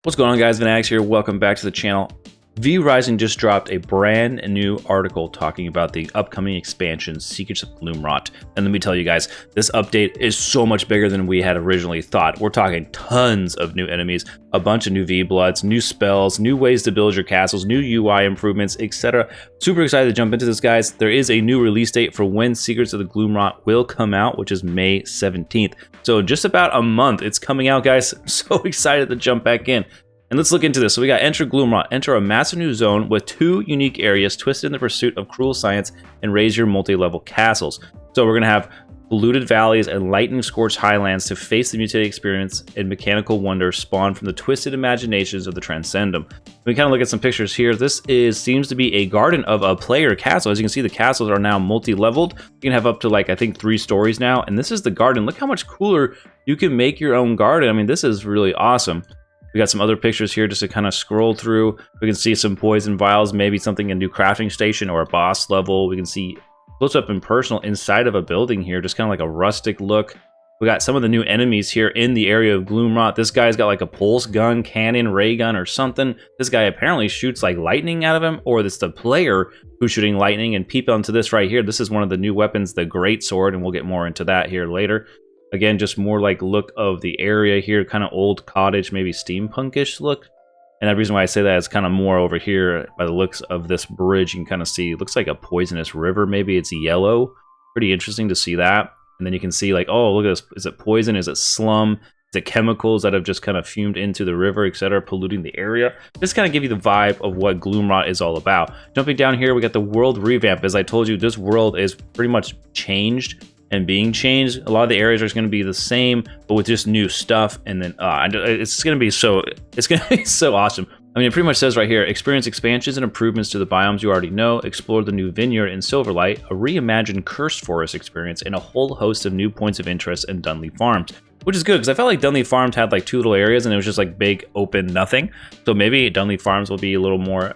What's going on, guys? Venatix here. Welcome back to the channel. V Rising just dropped a brand new article talking about the upcoming expansion, Secrets of Gloomrot. And let me tell you guys, this update is so much bigger than we had originally thought. We're talking tons of new enemies, a bunch of new V-Bloods, new spells, new ways to build your castles, new UI improvements, etc. Super excited to jump into this, guys. There is a new release date for when Secrets of the Gloomrot will come out, which is May 17th. So just about a month, it's coming out, guys. I'm so excited to jump back in. And let's look into this. So we got Enter Gloomrot. Enter a massive new zone with 2 unique areas twisted in the pursuit of cruel science and raise your multi-level castles. So we're going to have polluted valleys and lightning-scorched highlands to face the mutated experience and mechanical wonder spawned from the twisted imaginations of the Transcendum. We kind of look at some pictures here. This seems to be a garden of a player castle. As you can see, the castles are now multi-leveled. You can have up to, like, I think 3 stories now. And this is the garden. Look how much cooler you can make your own garden. I mean, this is really awesome. We got some other pictures here just to kind of scroll through. We can see some poison vials, maybe something, a new crafting station or a boss level. We can see close up and personal inside of a building here, just kind of like a rustic look. We got some of the new enemies here in the area of Gloomrot. This guy's got like a pulse gun, cannon, ray gun, or something. This guy apparently shoots like lightning out of him, or it's the player who's shooting lightning. And peep onto this right here. This is one of the new weapons, the Great Sword, and we'll get more into that here later. Again, just more like look of the area here, kind of old cottage, maybe steampunkish look. And the reason why I say that is kind of more over here by the looks of this bridge. You can kind of see, it looks like a poisonous river. Maybe it's yellow. Pretty interesting to see that. And then you can see like, oh, look at this. Is it poison? Is it slum? Is it chemicals that have just kind of fumed into the river, etc., polluting the area? Just kind of give you the vibe of what Gloomrot is all about. Jumping down here, we got the world revamp. As I told you, this world is pretty much changed and being changed. A lot of the areas are going to be the same, but with just new stuff. And then it's going to be so awesome. I mean, it pretty much says right here, experience expansions and improvements to the biomes you already know, explore the new vineyard in Silverlight, a reimagined cursed forest experience, and a whole host of new points of interest in Dunley Farms. Which is good, because I felt like Dunley Farms had like 2 little areas and it was just like big open nothing. So maybe Dunley Farms will be a little more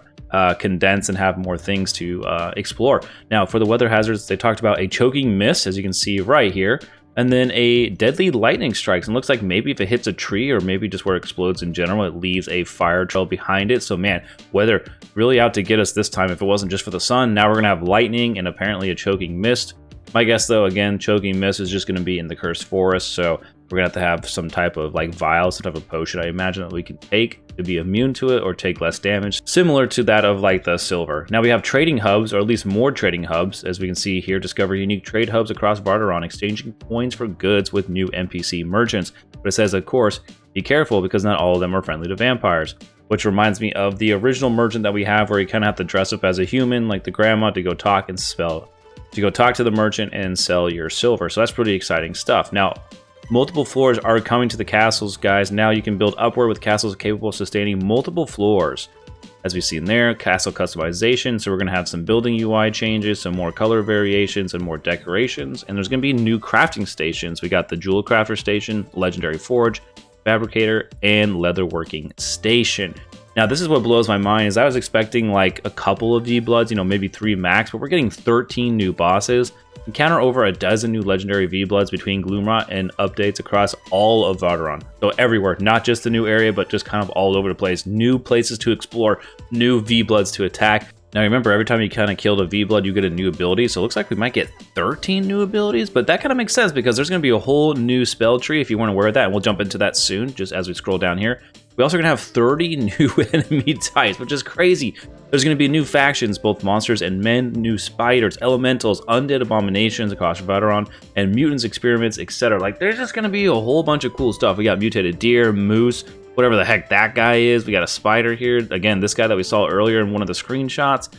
condensed and have more things to explore. Now, for the weather hazards, they talked about a choking mist, as you can see right here, and then a deadly lightning strikes. And looks like maybe if it hits a tree or maybe just where it explodes in general, it leaves a fire trail behind it. So man, weather really out to get us this time. If it wasn't just for the sun, now we're gonna have lightning and apparently a choking mist. My guess though, again, choking mist is just gonna be in the cursed forest. So we're gonna have to have some type of like vial, some type of potion, I imagine, that we can take to be immune to it or take less damage, similar to that of like the silver. Now we have trading hubs, or at least more trading hubs. As we can see here, discover unique trade hubs across Varderon, exchanging coins for goods with new NPC merchants. But it says, of course, be careful because not all of them are friendly to vampires. Which reminds me of the original merchant that we have, where you kind of have to dress up as a human, like the grandma, to go talk and talk to the merchant and sell your silver. So that's pretty exciting stuff. Now, multiple floors are coming to the castles, guys. Now you can build upward with castles capable of sustaining multiple floors. As we've seen there, castle customization. So we're going to have some building UI changes, some more color variations, and more decorations. And there's going to be new crafting stations. We got the Jewel Crafter Station, Legendary Forge, Fabricator, and Leatherworking Station. Now, this is what blows my mind, is I was expecting like a couple of V-Bloods, you know, maybe 3 max, but we're getting 13 new bosses. Encounter over a dozen new legendary V-Bloods between Gloomrot and updates across all of Varderon. So everywhere, not just the new area, but just kind of all over the place. New places to explore, new V-Bloods to attack. Now remember, every time you kind of killed a V-Blood, you get a new ability. So it looks like we might get 13 new abilities, but that kind of makes sense because there's going to be a whole new spell tree if you want to wear that. And we'll jump into that soon, just as we scroll down here. We also going to have 30 new enemy types, which is crazy. There's going to be new factions, both monsters and men, new spiders, elementals, undead abominations across Varderon, and mutants, experiments, etc. Like, there's just going to be a whole bunch of cool stuff. We got mutated deer, moose, whatever the heck that guy is. We got a spider here. Again, this guy that we saw earlier in one of the screenshots.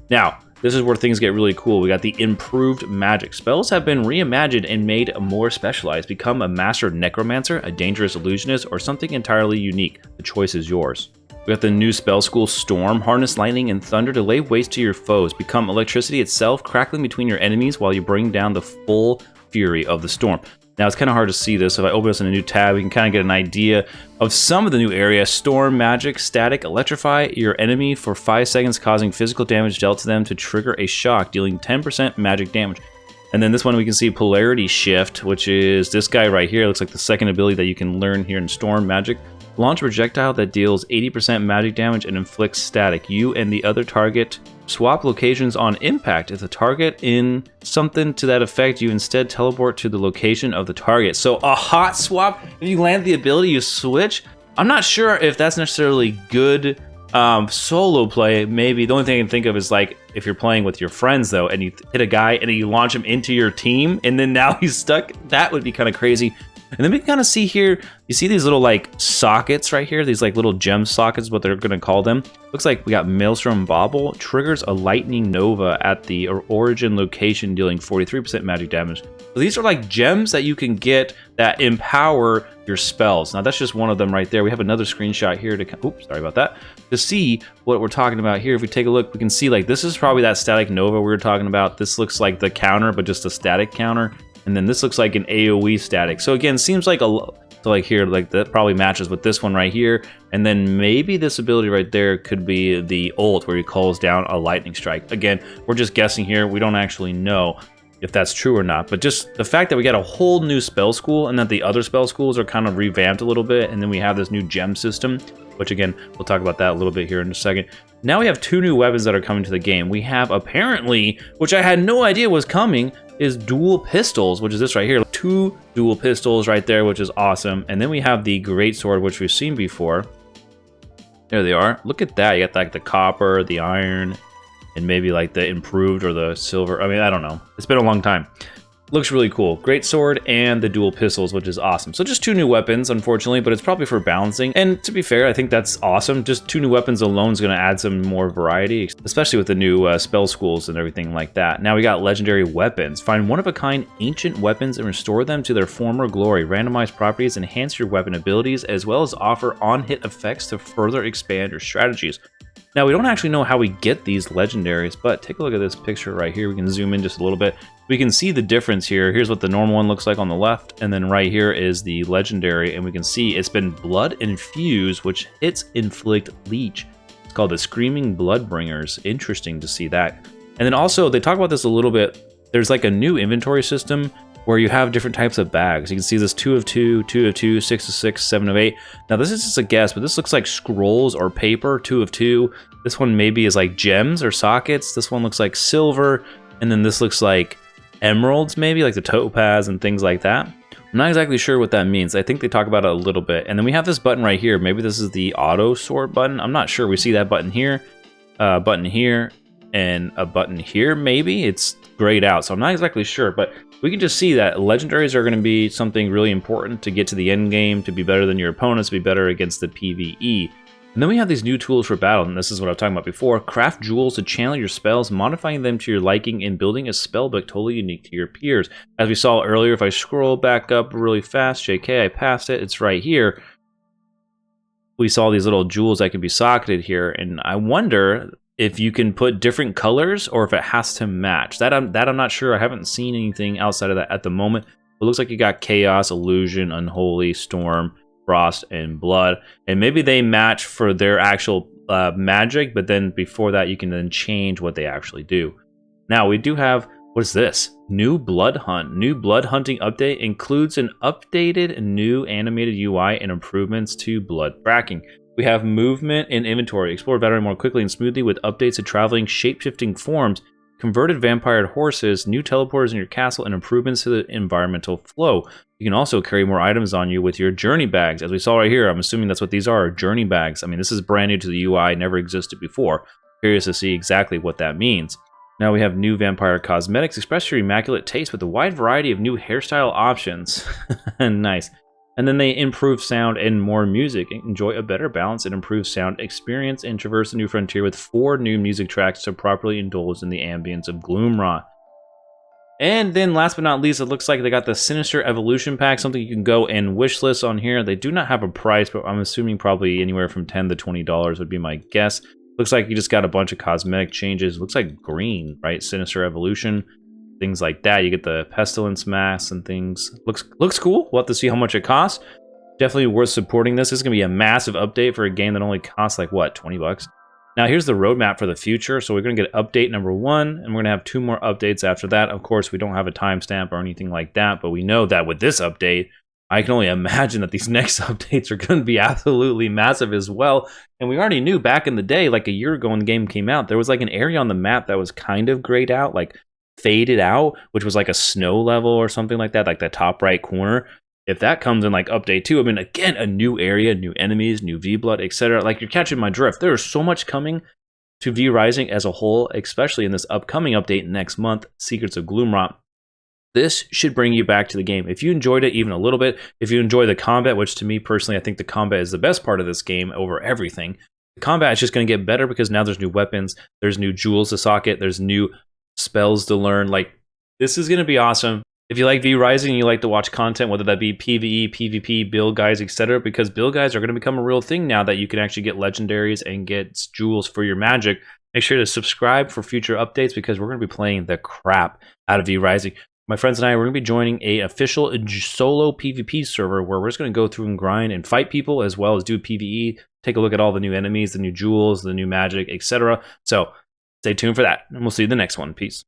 Now, this is where things get really cool. We got the improved magic. Spells have been reimagined and made more specialized. Become a master necromancer, a dangerous illusionist, or something entirely unique. The choice is yours. We got the new spell school Storm. Harness lightning and thunder to lay waste to your foes. Become electricity itself, crackling between your enemies while you bring down the full fury of the storm. Now, it's kind of hard to see this. If I open this in a new tab, we can kind of get an idea of some of the new areas. Storm, magic, static, electrify your enemy for 5 seconds, causing physical damage dealt to them to trigger a shock, dealing 10% magic damage. And then this one we can see polarity shift, which is this guy right here. It looks like the second ability that you can learn here in Storm magic. Launch a projectile that deals 80% magic damage and inflicts static. You and the other target swap locations on impact. If the target in something to that effect, you instead teleport to the location of the target. So a hot swap, if you land the ability, you switch. I'm not sure if that's necessarily good solo play. Maybe the only thing I can think of is like if you're playing with your friends though, and you hit a guy and you launch him into your team, and then now he's stuck. That would be kind of crazy. And then we can kind of see here, you see these little like sockets right here, these like little gem sockets, what they're going to call them. Looks like we got Maelstrom Bauble, triggers a lightning nova at the origin location, dealing 43% magic damage. So these are like gems that you can get that empower your spells. Now that's just one of them right there. We have another screenshot here to, oops, sorry about that, to see what we're talking about here. If we take a look, we can see like this is probably that static nova we were talking about. This looks like the counter, but just a static counter. And then this looks like an AoE static. So again, seems like so like here, like that probably matches with this one right here. And then maybe this ability right there could be the ult where he calls down a lightning strike. Again, we're just guessing here. We don't actually know if that's true or not. But just the fact that we got a whole new spell school and that the other spell schools are kind of revamped a little bit. And then we have this new gem system, which again, we'll talk about that a little bit here in a second. Now we have two new weapons that are coming to the game. We have apparently, which I had no idea was coming, is dual pistols, which is this right here. Two dual pistols right there, which is awesome. And then we have the greatsword, which we've seen before. There they are. Look at that. You got like the copper, the iron, and maybe like the improved or the silver. I mean, I don't know. It's been a long time. Looks really cool. Great sword and the dual pistols, which is awesome. So just two new weapons, unfortunately, but it's probably for balancing. And to be fair, I think that's awesome. Just two new weapons alone is going to add some more variety, especially with the new spell schools and everything like that. Now we got legendary weapons. Find one-of-a-kind ancient weapons and restore them to their former glory. Randomized properties enhance your weapon abilities, as well as offer on-hit effects to further expand your strategies. Now, we don't actually know how we get these legendaries, but take a look at this picture right here. We can zoom in just a little bit. We can see the difference here. Here's what the normal one looks like on the left, and then right here is the legendary, and we can see it's been blood infused, which hits inflict leech. It's called the Screaming Bloodbringers. Interesting to see that. And then also, they talk about this a little bit. There's like a new inventory system where you have different types of bags. You can see this 2 of 2, 2 of 2, 6 of 6, 7 of 8. Now this is just a guess, but this looks like scrolls or paper, 2 of 2. This one maybe is like gems or sockets. This one looks like silver. And then this looks like emeralds, maybe like the topaz and things like that. I'm not exactly sure what that means. I think they talk about it a little bit. And then we have this button right here. Maybe this is the auto sort button. I'm not sure. We see that button here, and a button here, maybe. It's grayed out, so I'm not exactly sure, but we can just see that legendaries are going to be something really important to get to the end game, to be better than your opponents, to be better against the PvE. And then we have these new tools for battle, and this is what I was talking about before. Craft jewels to channel your spells, modifying them to your liking, and building a spellbook totally unique to your peers. As we saw earlier, if I scroll back up really fast, JK, I passed it, it's right here. We saw these little jewels that can be socketed here, and I wonder if you can put different colors or if it has to match. That I'm not sure. I haven't seen anything outside of that at the moment. It looks like you got Chaos, Illusion, Unholy, Storm, Frost, and Blood. And maybe they match for their actual magic, but then before that you can then change what they actually do. Now we do have, what is this? New Blood Hunt. New Blood Hunting update includes an updated new animated UI and improvements to blood tracking. We have movement and inventory. Explore Battery more quickly and smoothly with updates to traveling, shape-shifting forms, converted vampire horses, new teleporters in your castle, and improvements to the environmental flow. You can also carry more items on you with your journey bags. As we saw right here, I'm assuming that's what these are, journey bags. I mean, this is brand new to the UI, never existed before. Curious to see exactly what that means. Now we have new vampire cosmetics. Express your immaculate taste with a wide variety of new hairstyle options. Nice. And then they improve sound and more music. Enjoy a better balance and improved sound experience, and traverse a new frontier with 4 new music tracks to properly indulge in the ambience of Gloomrot. And then last but not least, it looks like they got the Sinister Evolution Pack, something you can go and wishlist on here. They do not have a price, but I'm assuming probably anywhere from $10 to $20 would be my guess. Looks like you just got a bunch of cosmetic changes. Looks like green, right? Sinister Evolution. Things like that. You get the pestilence masks and things. Looks cool. We'll have to see how much it costs. Definitely worth supporting this. This is going to be a massive update for a game that only costs like, what, 20 bucks? Now here's the roadmap for the future. So we're going to get update number 1, and we're going to have 2 more updates after that. Of course, we don't have a timestamp or anything like that, but we know that with this update, I can only imagine that these next updates are going to be absolutely massive as well. And we already knew back in the day, like a year ago when the game came out, there was like an area on the map that was kind of grayed out, like faded out, which was like a snow level or something like that, like the top right corner. If that comes in like update 2, I mean, again, a new area, new enemies, new V-Blood, etc. Like, you're catching my drift. There is so much coming to V Rising as a whole, especially in this upcoming update next month, Secrets of Gloomrot. This should bring you back to the game. If you enjoyed it even a little bit, if you enjoy the combat, which to me personally, I think the combat is the best part of this game over everything, the combat is just going to get better because now there's new weapons, there's new jewels to socket, there's new spells to learn. Like, this is going to be awesome. If you like V Rising and you like to watch content, whether that be PvE, PvP, build guides, etc., because build guides are going to become a real thing now that you can actually get legendaries and get jewels for your magic, make sure to subscribe for future updates because we're going to be playing the crap out of V Rising. My friends and I, we're going to be joining a official solo PvP server where we're just going to go through and grind and fight people as well as do PvE, take a look at all the new enemies, the new jewels, the new magic, etc. So stay tuned for that, and we'll see you in the next one. Peace.